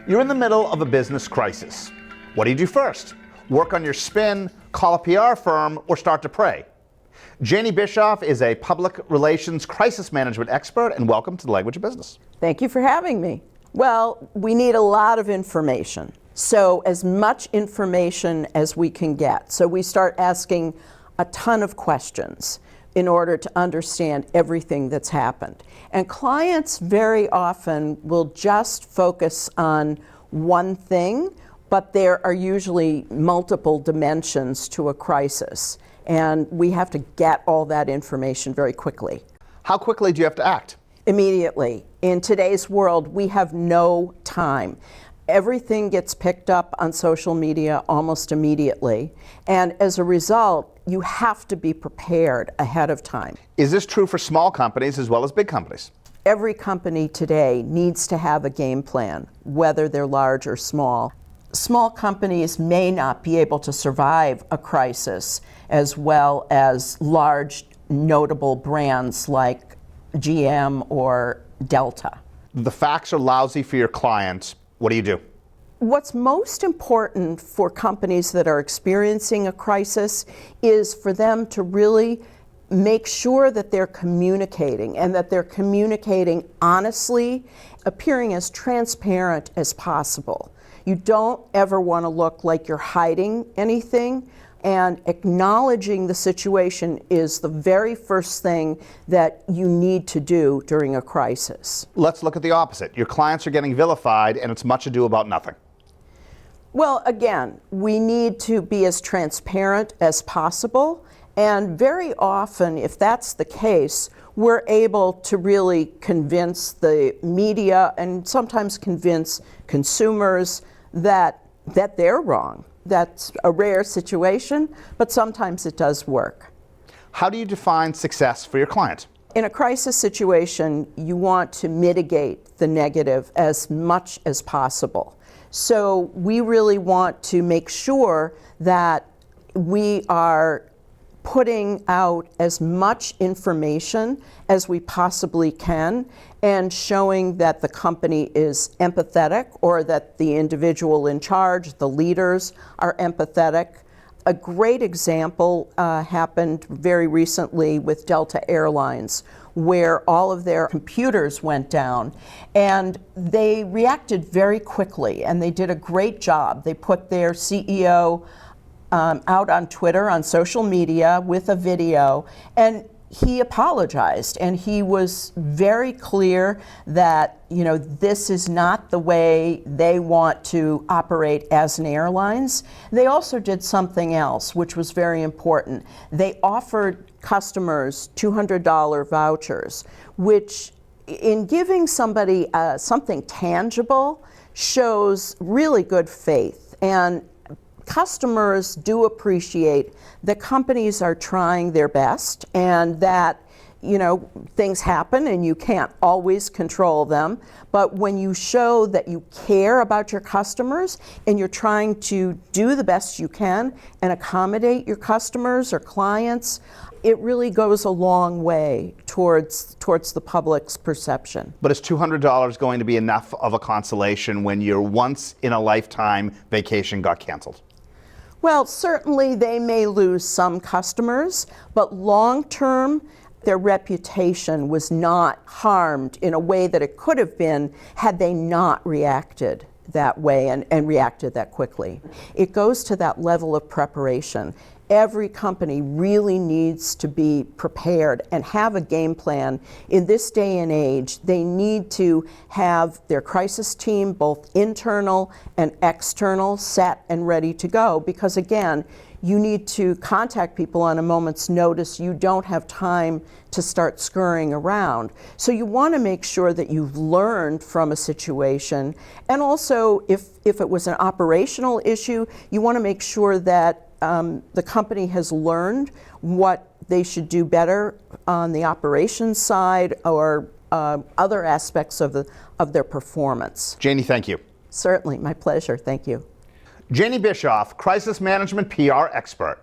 You're in the middle of a business crisis. What do you do first? Work on your spin, call a PR firm, or start to pray? Janey Bishoff is a public relations crisis management expert, and welcome to the Language of Business. Thank you for having me. Well, we need a lot of information. So as much information as we can get. So we start asking a ton of questions in order to understand everything that's happened. And clients very often will just focus on one thing, but there are usually multiple dimensions to a crisis. And we have to get all that information very quickly. How quickly do you have to act? Immediately. In today's world, we have no time. Everything gets picked up on social media almost immediately. And as a result, you have to be prepared ahead of time. Is this true for small companies as well as big companies? Every company today needs to have a game plan, whether they're large or small. Small companies may not be able to survive a crisis as well as large, notable brands like GM or Delta. The facts are lousy for your clients. What do you do? What's most important for companies that are experiencing a crisis is for them to really make sure that they're communicating and that they're communicating honestly, appearing as transparent as possible. You don't ever want to look like you're hiding anything, and acknowledging the situation is the very first thing that you need to do during a crisis. Let's look at the opposite. Your clients are getting vilified and it's much ado about nothing. Well, again, we need to be as transparent as possible, and very often, if that's the case, we're able to really convince the media and sometimes convince consumers that they're wrong. That's a rare situation, but sometimes it does work. How do you define success for your client? In a crisis situation, you want to mitigate the negative as much as possible. So we really want to make sure that we are putting out as much information as we possibly can and showing that the company is empathetic, or that the individual in charge, the leaders, are empathetic. A great example happened very recently with Delta Airlines, where all of their computers went down, and they reacted very quickly, and they did a great job. They put their CEO out on Twitter, on social media, with a video, and he apologized, and he was very clear that, this is not the way they want to operate as an airlines. They also did something else, which was very important. They offered customers $200 vouchers, which, in giving somebody something tangible, shows really good faith. And customers do appreciate that companies are trying their best, and that things happen and you can't always control them, but when you show that you care about your customers and you're trying to do the best you can and accommodate your customers or clients, it really goes a long way towards the public's perception. But is $200 going to be enough of a consolation when your once-in-a-lifetime vacation got canceled? Well, certainly they may lose some customers, but long-term, their reputation was not harmed in a way that it could have been had they not reacted that way and reacted that quickly. It goes to that level of preparation. Every company really needs to be prepared and have a game plan. In this day and age, they need to have their crisis team, both internal and external, set and ready to go, because again, you need to contact people on a moment's notice. You don't have time to start scurrying around. So you want to make sure that you've learned from a situation. And also, if it was an operational issue, you want to make sure that the company has learned what they should do better on the operations side, or other aspects of their performance. Janey, thank you. Certainly, my pleasure. Thank you. Janey Bishoff, crisis management PR expert.